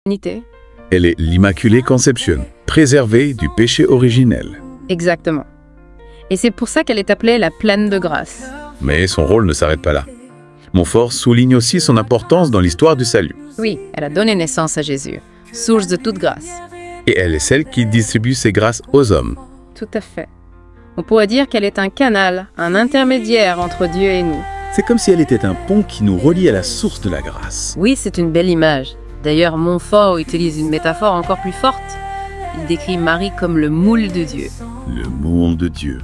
Unité. Elle est l'Immaculée Conception, préservée du péché originel. Exactement. Et c'est pour ça qu'elle est appelée la pleine de grâce. Mais son rôle ne s'arrête pas là. Montfort souligne aussi son importance dans l'histoire du salut. Oui, elle a donné naissance à Jésus, source de toute grâce. Et elle est celle qui distribue ses grâces aux hommes. Tout à fait. On pourrait dire qu'elle est un canal, un intermédiaire entre Dieu et nous. C'est comme si elle était un pont qui nous relie à la source de la grâce. Oui, c'est une belle image. D'ailleurs, Montfort utilise une métaphore encore plus forte. Il décrit Marie comme le moule de Dieu. Le moule de Dieu.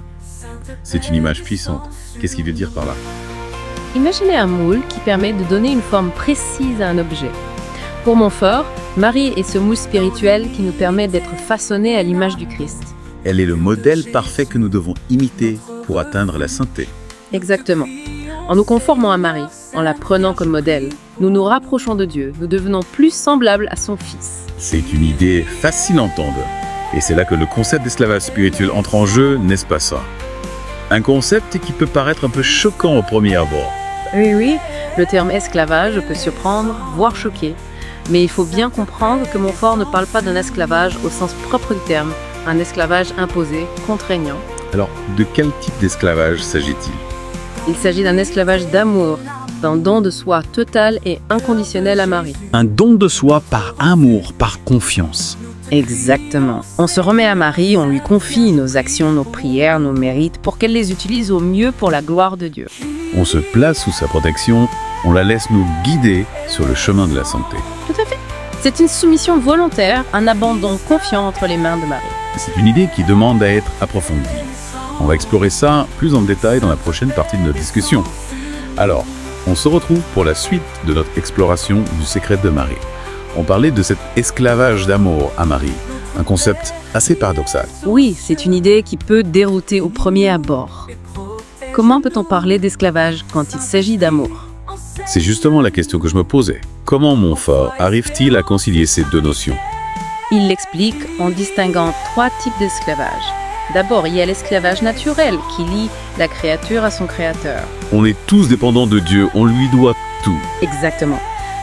C'est une image puissante. Qu'est-ce qu'il veut dire par là? Imaginez un moule qui permet de donner une forme précise à un objet. Pour Montfort, Marie est ce moule spirituel qui nous permet d'être façonnés à l'image du Christ. Elle est le modèle parfait que nous devons imiter pour atteindre la sainteté. Exactement. En nous conformant à Marie, en la prenant comme modèle, nous nous rapprochons de Dieu, nous devenons plus semblables à son Fils. C'est une idée fascinante en deux. Et c'est là que le concept d'esclavage spirituel entre en jeu, n'est-ce pas ça? Un concept qui peut paraître un peu choquant au premier abord. Oui, le terme esclavage peut surprendre, voire choquer. Mais il faut bien comprendre que Montfort ne parle pas d'un esclavage au sens propre du terme, un esclavage imposé, contraignant. Alors, de quel type d'esclavage s'agit-il? Il s'agit d'un esclavage d'amour, d'un don de soi total et inconditionnel à Marie. Un don de soi par amour, par confiance. Exactement. On se remet à Marie, on lui confie nos actions, nos prières, nos mérites, pour qu'elle les utilise au mieux pour la gloire de Dieu. On se place sous sa protection, on la laisse nous guider sur le chemin de la santé. Tout à fait. C'est une soumission volontaire, un abandon confiant entre les mains de Marie. C'est une idée qui demande à être approfondie. On va explorer ça plus en détail dans la prochaine partie de notre discussion. Alors, on se retrouve pour la suite de notre exploration du secret de Marie. On parlait de cet esclavage d'amour à Marie, un concept assez paradoxal. Oui, c'est une idée qui peut dérouter au premier abord. Comment peut-on parler d'esclavage quand il s'agit d'amour? C'est justement la question que je me posais. Comment Montfort arrive-t-il à concilier ces deux notions? Il l'explique en distinguant 3 types d'esclavage. D'abord, il y a l'esclavage naturel qui lie la créature à son créateur. On est tous dépendants de Dieu, on lui doit tout. Exactement.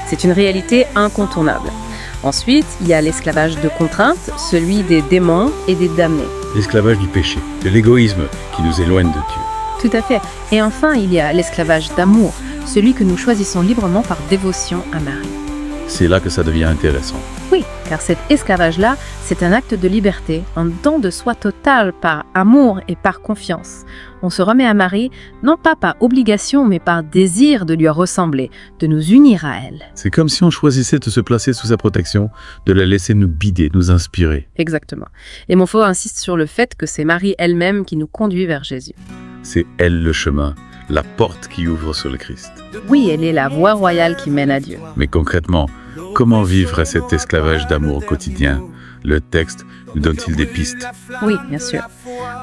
C'est une réalité incontournable. Ensuite, il y a l'esclavage de contrainte, celui des démons et des damnés. L'esclavage du péché, de l'égoïsme qui nous éloigne de Dieu. Tout à fait. Et enfin, il y a l'esclavage d'amour, celui que nous choisissons librement par dévotion à Marie. C'est là que ça devient intéressant. Oui, car cet esclavage-là, c'est un acte de liberté, un don de soi total par amour et par confiance. On se remet à Marie, non pas par obligation, mais par désir de lui ressembler, de nous unir à elle. C'est comme si on choisissait de se placer sous sa protection, de la laisser nous guider, nous inspirer. Exactement. Et Montfort insiste sur le fait que c'est Marie elle-même qui nous conduit vers Jésus. C'est elle le chemin, la porte qui ouvre sur le Christ. Oui, elle est la voie royale qui mène à Dieu. Mais concrètement, comment vivre cet esclavage d'amour au quotidien? Le texte nous donne-t-il des pistes? Oui, bien sûr.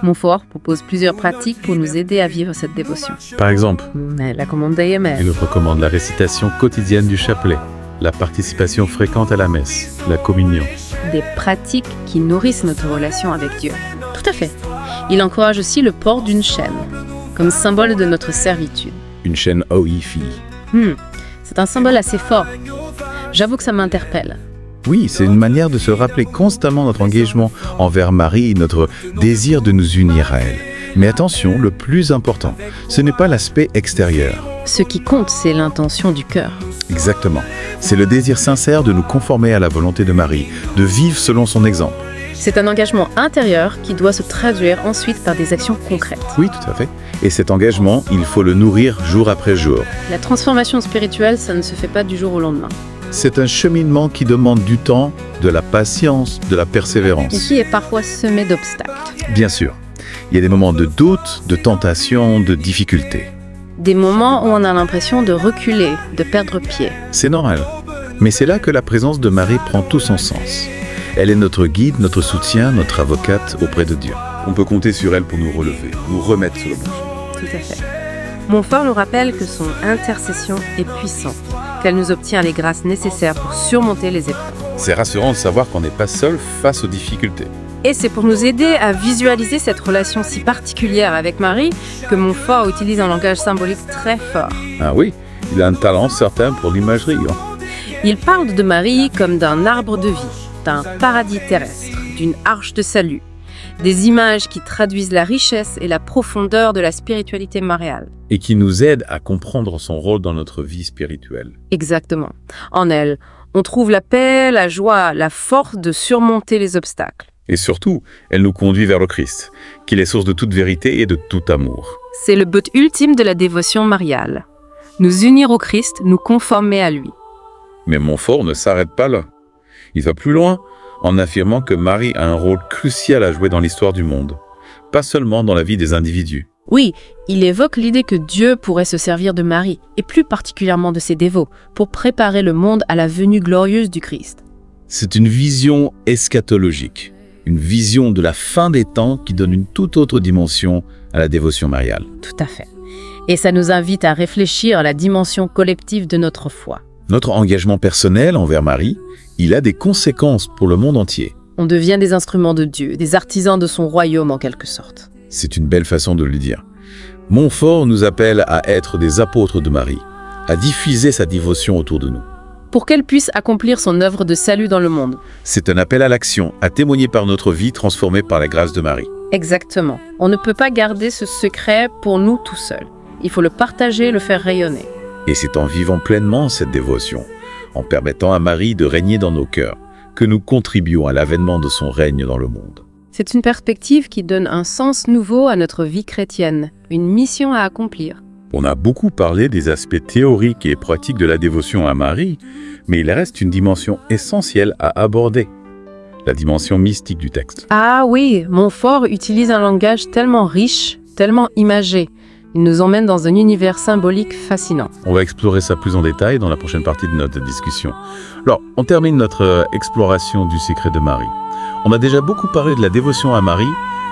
Montfort propose plusieurs pratiques pour nous aider à vivre cette dévotion. Par exemple, La commande d'Ayemel. il nous recommande la récitation quotidienne du chapelet, la participation fréquente à la messe, la communion. Des pratiques qui nourrissent notre relation avec Dieu. Tout à fait. Il encourage aussi le port d'une chaîne, comme symbole de notre servitude. Une chaîne OIFI. C'est un symbole assez fort. J'avoue que ça m'interpelle. Oui, c'est une manière de se rappeler constamment notre engagement envers Marie et notre désir de nous unir à elle. Mais attention, le plus important, ce n'est pas l'aspect extérieur. Ce qui compte, c'est l'intention du cœur. Exactement. C'est le désir sincère de nous conformer à la volonté de Marie, de vivre selon son exemple. C'est un engagement intérieur qui doit se traduire ensuite par des actions concrètes. Oui, tout à fait. Et cet engagement, il faut le nourrir jour après jour. La transformation spirituelle, ça ne se fait pas du jour au lendemain. C'est un cheminement qui demande du temps, de la patience, de la persévérance. Et qui est parfois semé d'obstacles. Bien sûr. Il y a des moments de doute, de tentation, de difficulté. Des moments où on a l'impression de reculer, de perdre pied. C'est normal. Mais c'est là que la présence de Marie prend tout son sens. Elle est notre guide, notre soutien, notre avocate auprès de Dieu. On peut compter sur elle pour nous relever, nous remettre sur le bon chemin. Tout à fait. Montfort nous rappelle que son intercession est puissante, qu'elle nous obtient les grâces nécessaires pour surmonter les épreuves. C'est rassurant de savoir qu'on n'est pas seul face aux difficultés. Et c'est pour nous aider à visualiser cette relation si particulière avec Marie que Montfort utilise un langage symbolique très fort. Ah oui, il a un talent certain pour l'imagerie. Il parle de Marie comme d'un arbre de vie, d'un paradis terrestre, d'une arche de salut. Des images qui traduisent la richesse et la profondeur de la spiritualité mariale. Et qui nous aident à comprendre son rôle dans notre vie spirituelle. Exactement. En elle, on trouve la paix, la joie, la force de surmonter les obstacles. Et surtout, elle nous conduit vers le Christ, qui est source de toute vérité et de tout amour. C'est le but ultime de la dévotion mariale. Nous unir au Christ, nous conformer à lui. Mais Montfort ne s'arrête pas là. Il va plus loin en affirmant que Marie a un rôle crucial à jouer dans l'histoire du monde, pas seulement dans la vie des individus. Oui, il évoque l'idée que Dieu pourrait se servir de Marie, et plus particulièrement de ses dévots, pour préparer le monde à la venue glorieuse du Christ. C'est une vision eschatologique, une vision de la fin des temps qui donne une toute autre dimension à la dévotion mariale. Tout à fait. Et ça nous invite à réfléchir à la dimension collective de notre foi. Notre engagement personnel envers Marie, il a des conséquences pour le monde entier. On devient des instruments de Dieu, des artisans de son royaume en quelque sorte. C'est une belle façon de le dire. Montfort nous appelle à être des apôtres de Marie, à diffuser sa dévotion autour de nous. Pour qu'elle puisse accomplir son œuvre de salut dans le monde. C'est un appel à l'action, à témoigner par notre vie transformée par la grâce de Marie. Exactement. On ne peut pas garder ce secret pour nous tout seuls. Il faut le partager, le faire rayonner. Et c'est en vivant pleinement cette dévotion, en permettant à Marie de régner dans nos cœurs, que nous contribuons à l'avènement de son règne dans le monde. C'est une perspective qui donne un sens nouveau à notre vie chrétienne, une mission à accomplir. On a beaucoup parlé des aspects théoriques et pratiques de la dévotion à Marie, mais il reste une dimension essentielle à aborder, la dimension mystique du texte. Ah oui, Montfort utilise un langage tellement riche, tellement imagé. Il nous emmène dans un univers symbolique fascinant. On va explorer ça plus en détail dans la prochaine partie de notre discussion. Alors, on termine notre exploration du secret de Marie. On a déjà beaucoup parlé de la dévotion à Marie,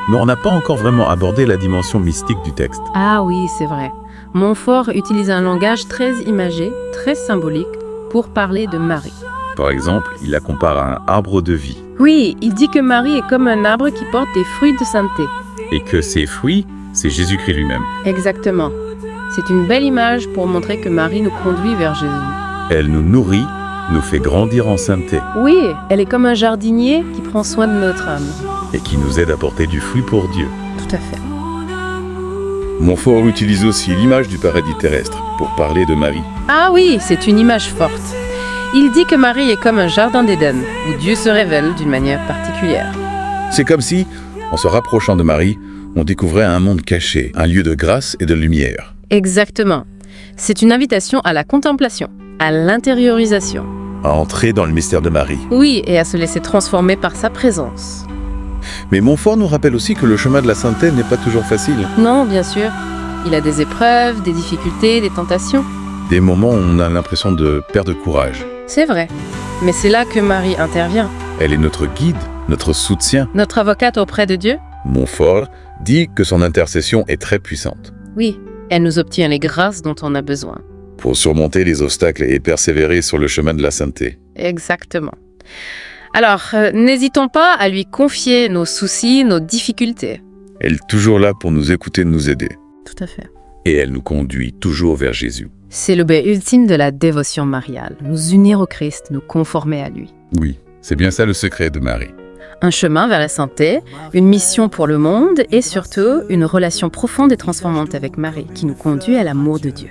mais on n'a pas encore vraiment abordé la dimension mystique du texte. Ah oui, c'est vrai. Montfort utilise un langage très imagé, très symbolique, pour parler de Marie. Par exemple, il la compare à un arbre de vie. Oui, il dit que Marie est comme un arbre qui porte des fruits de sainteté. Et que ses fruits, c'est Jésus-Christ lui-même. Exactement. C'est une belle image pour montrer que Marie nous conduit vers Jésus. Elle nous nourrit, nous fait grandir en sainteté. Oui, elle est comme un jardinier qui prend soin de notre âme. Et qui nous aide à porter du fruit pour Dieu. Tout à fait. Montfort utilise aussi l'image du paradis terrestre pour parler de Marie. Ah oui, c'est une image forte. Il dit que Marie est comme un jardin d'Éden, où Dieu se révèle d'une manière particulière. C'est comme si, en se rapprochant de Marie, on découvrait un monde caché, un lieu de grâce et de lumière. Exactement. C'est une invitation à la contemplation, à l'intériorisation. À entrer dans le mystère de Marie. Oui, et à se laisser transformer par sa présence. Mais Montfort nous rappelle aussi que le chemin de la sainteté n'est pas toujours facile. Non, bien sûr. Il a des épreuves, des difficultés, des tentations. Des moments où on a l'impression de perdre courage. C'est vrai. Mais c'est là que Marie intervient. Elle est notre guide, notre soutien. Notre avocate auprès de Dieu. Montfort dit que son intercession est très puissante. Oui, elle nous obtient les grâces dont on a besoin. Pour surmonter les obstacles et persévérer sur le chemin de la sainteté. Exactement. Alors, n'hésitons pas à lui confier nos soucis, nos difficultés. Elle est toujours là pour nous écouter et nous aider. Tout à fait. Et elle nous conduit toujours vers Jésus. C'est le but ultime de la dévotion mariale. Nous unir au Christ, nous conformer à lui. Oui, c'est bien ça le secret de Marie. Un chemin vers la sainteté, une mission pour le monde et surtout une relation profonde et transformante avec Marie qui nous conduit à l'amour de Dieu.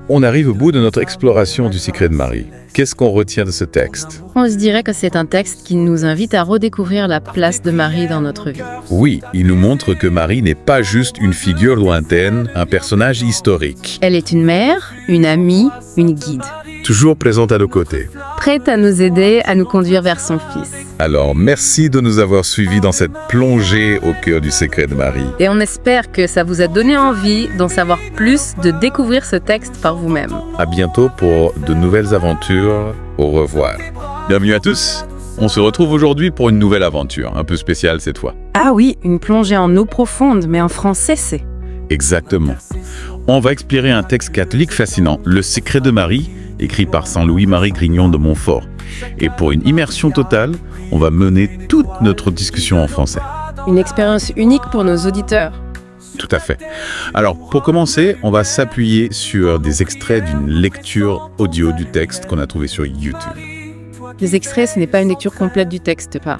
On arrive au bout de notre exploration du secret de Marie. Qu'est-ce qu'on retient de ce texte? On se dirait que c'est un texte qui nous invite à redécouvrir la place de Marie dans notre vie. Oui, il nous montre que Marie n'est pas juste une figure lointaine, un personnage historique. Elle est une mère, une amie, une guide. Toujours présente à nos côtés. Prête à nous aider, à nous conduire vers son Fils. Alors, merci de nous avoir suivis dans cette plongée au cœur du secret de Marie. Et on espère que ça vous a donné envie d'en savoir plus, de découvrir ce texte par vous-même. À bientôt pour de nouvelles aventures. Au revoir. Bienvenue à tous. On se retrouve aujourd'hui pour une nouvelle aventure, un peu spéciale cette fois. Ah oui, une plongée en eau profonde, mais en français c'est. Exactement. On va explorer un texte catholique fascinant, Le secret de Marie, écrit par Saint Louis-Marie Grignon de Montfort. Et pour une immersion totale, on va mener toute notre discussion en français. Une expérience unique pour nos auditeurs. Tout à fait. Alors, pour commencer, on va s'appuyer sur des extraits d'une lecture audio du texte qu'on a trouvé sur YouTube. Les extraits, ce n'est pas une lecture complète du texte, pas.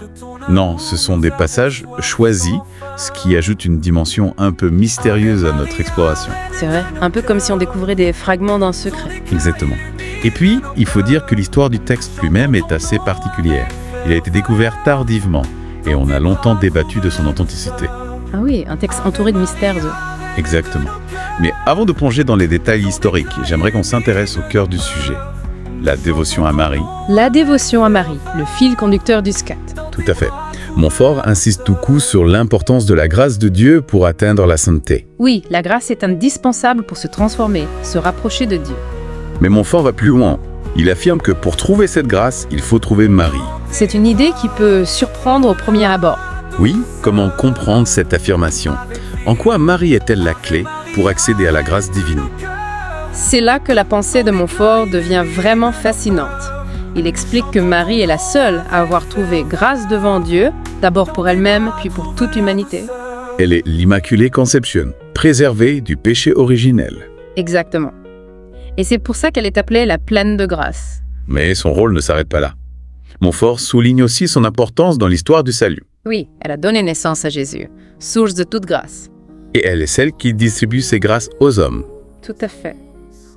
Non, ce sont des passages choisis, ce qui ajoute une dimension un peu mystérieuse à notre exploration. C'est vrai, un peu comme si on découvrait des fragments d'un secret. Exactement. Et puis, il faut dire que l'histoire du texte lui-même est assez particulière. Il a été découvert tardivement, et on a longtemps débattu de son authenticité. Ah oui, un texte entouré de mystères. Exactement. Mais avant de plonger dans les détails historiques, j'aimerais qu'on s'intéresse au cœur du sujet. La dévotion à Marie. La dévotion à Marie, le fil conducteur du SCAT. Tout à fait. Montfort insiste beaucoup sur l'importance de la grâce de Dieu pour atteindre la sainteté. Oui, la grâce est indispensable pour se transformer, se rapprocher de Dieu. Mais Montfort va plus loin. Il affirme que pour trouver cette grâce, il faut trouver Marie. C'est une idée qui peut surprendre au premier abord. Oui, comment comprendre cette affirmation? En quoi Marie est-elle la clé pour accéder à la grâce divine? C'est là que la pensée de Montfort devient vraiment fascinante. Il explique que Marie est la seule à avoir trouvé grâce devant Dieu, d'abord pour elle-même, puis pour toute l'humanité. Elle est l'Immaculée Conception, préservée du péché originel. Exactement. Et c'est pour ça qu'elle est appelée la pleine de grâce. Mais son rôle ne s'arrête pas là. Montfort souligne aussi son importance dans l'histoire du salut. Oui, elle a donné naissance à Jésus, source de toute grâce. Et elle est celle qui distribue ses grâces aux hommes. Tout à fait.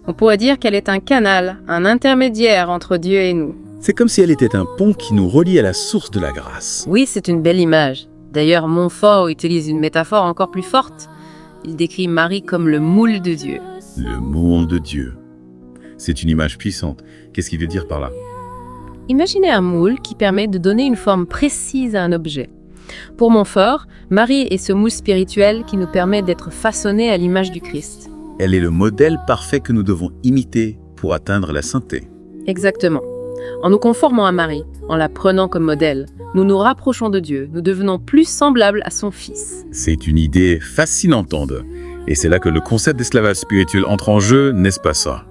On pourrait dire qu'elle est un canal, un intermédiaire entre Dieu et nous. C'est comme si elle était un pont qui nous relie à la source de la grâce. Oui, c'est une belle image. D'ailleurs, Montfort utilise une métaphore encore plus forte. Il décrit Marie comme le moule de Dieu. Le moule de Dieu. C'est une image puissante. Qu'est-ce qu'il veut dire par là? Imaginez un moule qui permet de donner une forme précise à un objet. Pour Montfort, Marie est ce moule spirituel qui nous permet d'être façonnés à l'image du Christ. Elle est le modèle parfait que nous devons imiter pour atteindre la sainteté. Exactement. En nous conformant à Marie, en la prenant comme modèle, nous nous rapprochons de Dieu, nous devenons plus semblables à son Fils. C'est une idée fascinante, et c'est là que le concept d'esclavage spirituel entre en jeu, n'est-ce pas ça?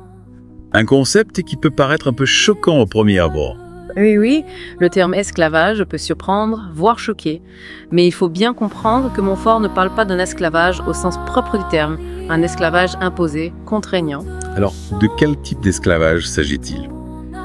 Un concept qui peut paraître un peu choquant au premier abord. Oui, le terme esclavage peut surprendre, voire choquer. Mais il faut bien comprendre que Montfort ne parle pas d'un esclavage au sens propre du terme, un esclavage imposé, contraignant. Alors, de quel type d'esclavage s'agit-il?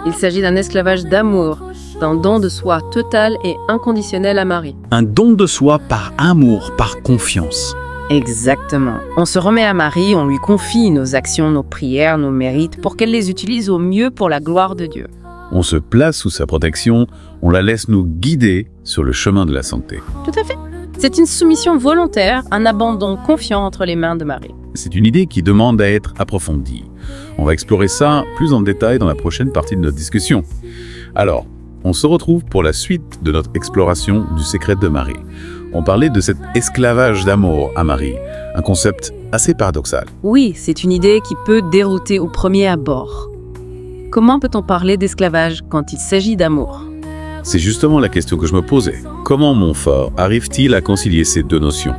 Il s'agit d'un esclavage d'amour, d'un don de soi total et inconditionnel à Marie. Un don de soi par amour, par confiance. Exactement. On se remet à Marie, on lui confie nos actions, nos prières, nos mérites, pour qu'elle les utilise au mieux pour la gloire de Dieu. On se place sous sa protection, on la laisse nous guider sur le chemin de la sainteté. Tout à fait. C'est une soumission volontaire, un abandon confiant entre les mains de Marie. C'est une idée qui demande à être approfondie. On va explorer ça plus en détail dans la prochaine partie de notre discussion. Alors, on se retrouve pour la suite de notre exploration du secret de Marie. On parlait de cet esclavage d'amour à Marie, un concept assez paradoxal. Oui, c'est une idée qui peut dérouter au premier abord. Comment peut-on parler d'esclavage quand il s'agit d'amour? C'est justement la question que je me posais. Comment Montfort arrive-t-il à concilier ces deux notions?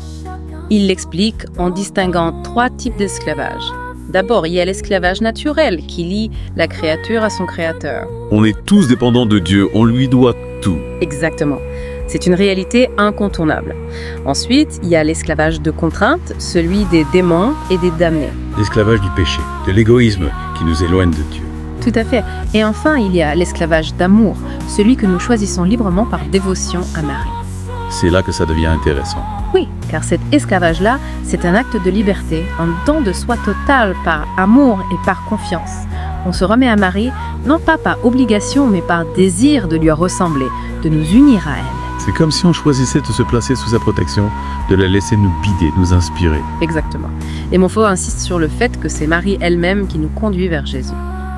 Il l'explique en distinguant 3 types d'esclavage. D'abord, il y a l'esclavage naturel qui lie la créature à son créateur. On est tous dépendants de Dieu, on lui doit tout. Exactement. C'est une réalité incontournable. Ensuite, il y a l'esclavage de contrainte, celui des démons et des damnés. L'esclavage du péché, de l'égoïsme qui nous éloigne de Dieu. Tout à fait. Et enfin, il y a l'esclavage d'amour, celui que nous choisissons librement par dévotion à Marie. C'est là que ça devient intéressant. Oui, car cet esclavage-là, c'est un acte de liberté, un don de soi total par amour et par confiance. On se remet à Marie, non pas par obligation, mais par désir de lui ressembler, de nous unir à elle. C'est comme si on choisissait de se placer sous sa protection, de la laisser nous guider, nous inspirer. Exactement. Et Montfort insiste sur le fait que c'est Marie elle-même qui nous conduit vers Jésus.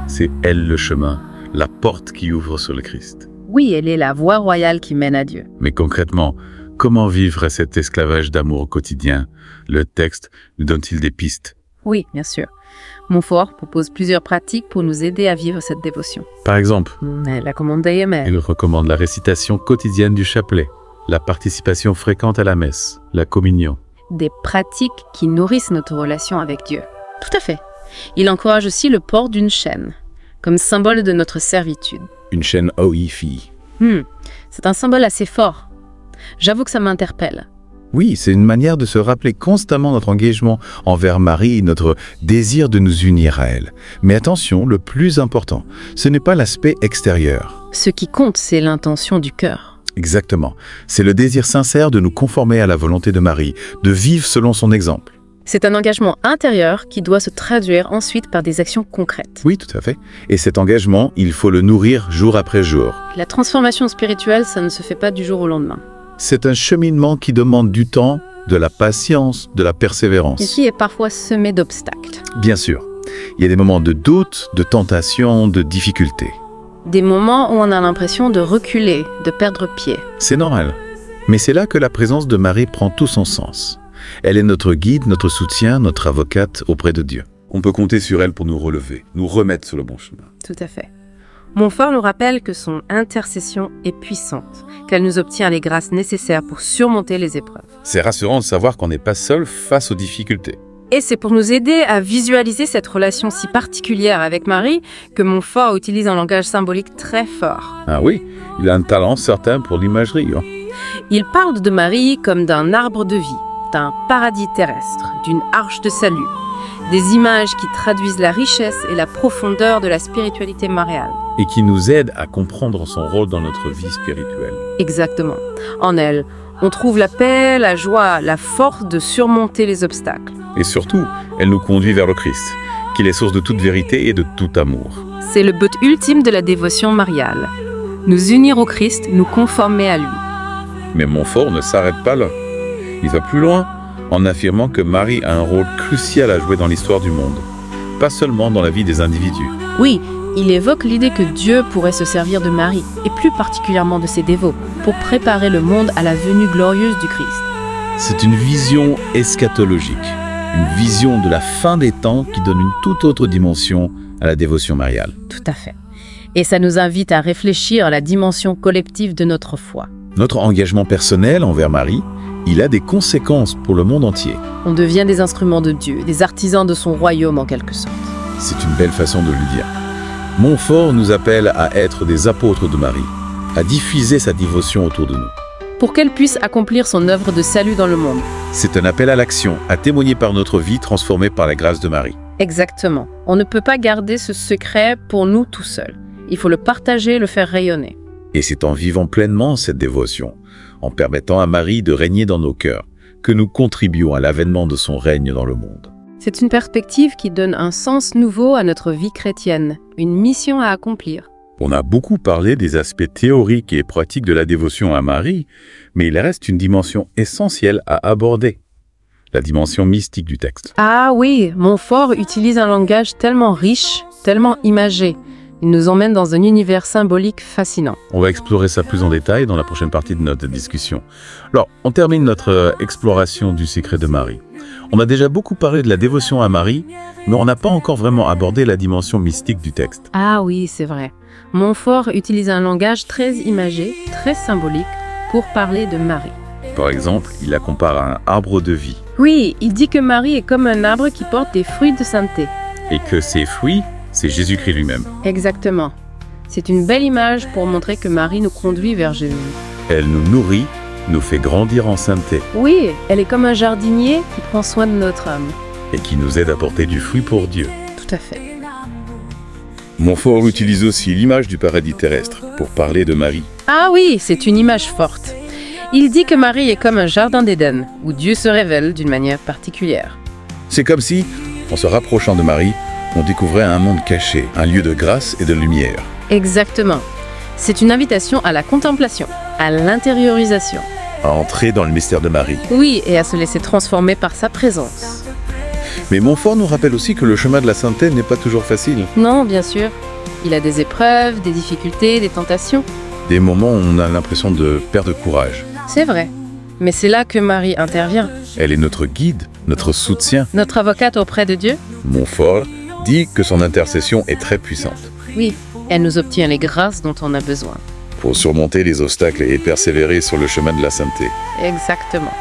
C'est elle le chemin, la porte qui ouvre sur le Christ. Oui, elle est la voie royale qui mène à Dieu. Mais concrètement, comment vivre cet esclavage d'amour au quotidien? Le texte nous donne-t-il des pistes? Oui, bien sûr. Montfort propose plusieurs pratiques pour nous aider à vivre cette dévotion. Par exemple, La commande d'Ayemel. il recommande la récitation quotidienne du chapelet, la participation fréquente à la messe, la communion. Des pratiques qui nourrissent notre relation avec Dieu. Tout à fait. Il encourage aussi le port d'une chaîne, comme symbole de notre servitude. Une chaîne OIFI. C'est un symbole assez fort. J'avoue que ça m'interpelle. Oui, c'est une manière de se rappeler constamment notre engagement envers Marie et notre désir de nous unir à elle. Mais attention, le plus important, ce n'est pas l'aspect extérieur. Ce qui compte, c'est l'intention du cœur. Exactement. C'est le désir sincère de nous conformer à la volonté de Marie, de vivre selon son exemple. C'est un engagement intérieur qui doit se traduire ensuite par des actions concrètes. Oui, tout à fait. Et cet engagement, il faut le nourrir jour après jour. La transformation spirituelle, ça ne se fait pas du jour au lendemain. C'est un cheminement qui demande du temps, de la patience, de la persévérance. Ici est parfois semé d'obstacles. Bien sûr, il y a des moments de doute, de tentation, de difficulté. Des moments où on a l'impression de reculer, de perdre pied. C'est normal. Mais c'est là que la présence de Marie prend tout son sens. Elle est notre guide, notre soutien, notre avocate auprès de Dieu. On peut compter sur elle pour nous relever, nous remettre sur le bon chemin. Tout à fait. Montfort nous rappelle que son intercession est puissante, qu'elle nous obtient les grâces nécessaires pour surmonter les épreuves. C'est rassurant de savoir qu'on n'est pas seul face aux difficultés. Et c'est pour nous aider à visualiser cette relation si particulière avec Marie que Montfort utilise un langage symbolique très fort. Ah oui, il a un talent certain pour l'imagerie. Hein. Il parle de Marie comme d'un arbre de vie, d'un paradis terrestre, d'une arche de salut. Des images qui traduisent la richesse et la profondeur de la spiritualité mariale. Et qui nous aident à comprendre son rôle dans notre vie spirituelle. Exactement. En elle, on trouve la paix, la joie, la force de surmonter les obstacles. Et surtout, elle nous conduit vers le Christ, qui est source de toute vérité et de tout amour. C'est le but ultime de la dévotion mariale. Nous unir au Christ, nous conformer à lui. Mais Montfort ne s'arrête pas là. Il va plus loin en affirmant que Marie a un rôle crucial à jouer dans l'histoire du monde, pas seulement dans la vie des individus. Oui, il évoque l'idée que Dieu pourrait se servir de Marie, et plus particulièrement de ses dévots, pour préparer le monde à la venue glorieuse du Christ. C'est une vision eschatologique, une vision de la fin des temps qui donne une toute autre dimension à la dévotion mariale. Tout à fait. Et ça nous invite à réfléchir à la dimension collective de notre foi. Notre engagement personnel envers Marie, il a des conséquences pour le monde entier. On devient des instruments de Dieu, des artisans de son royaume en quelque sorte. C'est une belle façon de le dire. Montfort nous appelle à être des apôtres de Marie, à diffuser sa dévotion autour de nous. Pour qu'elle puisse accomplir son œuvre de salut dans le monde. C'est un appel à l'action, à témoigner par notre vie transformée par la grâce de Marie. Exactement. On ne peut pas garder ce secret pour nous tout seuls. Il faut le partager, le faire rayonner. Et c'est en vivant pleinement cette dévotion, en permettant à Marie de régner dans nos cœurs, que nous contribuons à l'avènement de son règne dans le monde. C'est une perspective qui donne un sens nouveau à notre vie chrétienne, une mission à accomplir. On a beaucoup parlé des aspects théoriques et pratiques de la dévotion à Marie, mais il reste une dimension essentielle à aborder, la dimension mystique du texte. Ah oui, Montfort utilise un langage tellement riche, tellement imagé. Il nous emmène dans un univers symbolique fascinant. On va explorer ça plus en détail dans la prochaine partie de notre discussion. Alors, on termine notre exploration du secret de Marie. On a déjà beaucoup parlé de la dévotion à Marie, mais on n'a pas encore vraiment abordé la dimension mystique du texte. Ah oui, c'est vrai. Montfort utilise un langage très imagé, très symbolique, pour parler de Marie. Par exemple, il la compare à un arbre de vie. Oui, il dit que Marie est comme un arbre qui porte des fruits de sainteté. Et que ses fruits, c'est Jésus-Christ lui-même. Exactement. C'est une belle image pour montrer que Marie nous conduit vers Jésus. Elle nous nourrit, nous fait grandir en sainteté. Oui, elle est comme un jardinier qui prend soin de notre âme. Et qui nous aide à porter du fruit pour Dieu. Tout à fait. Montfort utilise aussi l'image du paradis terrestre pour parler de Marie. Ah oui, c'est une image forte. Il dit que Marie est comme un jardin d'Éden, où Dieu se révèle d'une manière particulière. C'est comme si, en se rapprochant de Marie, on découvrait un monde caché, un lieu de grâce et de lumière. Exactement. C'est une invitation à la contemplation, à l'intériorisation. À entrer dans le mystère de Marie. Oui, et à se laisser transformer par sa présence. Mais Montfort nous rappelle aussi que le chemin de la sainteté n'est pas toujours facile. Non, bien sûr. Il a des épreuves, des difficultés, des tentations. Des moments où on a l'impression de perdre courage. C'est vrai. Mais c'est là que Marie intervient. Elle est notre guide, notre soutien. Notre avocate auprès de Dieu. Montfort dit que son intercession est très puissante. Oui, elle nous obtient les grâces dont on a besoin. Pour surmonter les obstacles et persévérer sur le chemin de la sainteté. Exactement.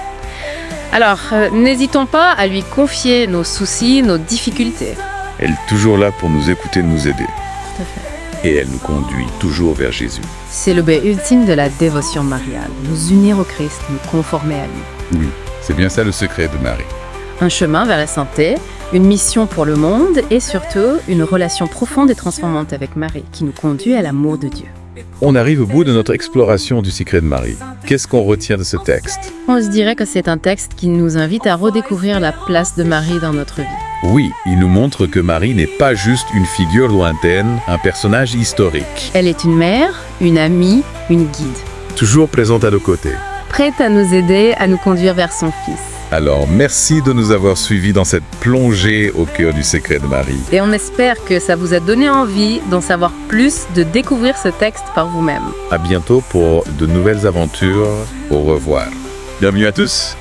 Alors, n'hésitons pas à lui confier nos soucis, nos difficultés. Elle est toujours là pour nous écouter, nous aider. Tout à fait. Et elle nous conduit toujours vers Jésus. C'est le but ultime de la dévotion mariale, nous unir au Christ, nous conformer à lui. Oui. C'est bien ça le secret de Marie. Un chemin vers la santé, une mission pour le monde et surtout une relation profonde et transformante avec Marie qui nous conduit à l'amour de Dieu. On arrive au bout de notre exploration du secret de Marie. Qu'est-ce qu'on retient de ce texte? On se dirait que c'est un texte qui nous invite à redécouvrir la place de Marie dans notre vie. Oui, il nous montre que Marie n'est pas juste une figure lointaine, un personnage historique. Elle est une mère, une amie, une guide, Toujours présente à nos côtés. prête à nous aider à nous conduire vers son Fils. Alors, merci de nous avoir suivis dans cette plongée au cœur du secret de Marie. Et on espère que ça vous a donné envie d'en savoir plus, de découvrir ce texte par vous-même. À bientôt pour de nouvelles aventures. Au revoir. Bienvenue à tous.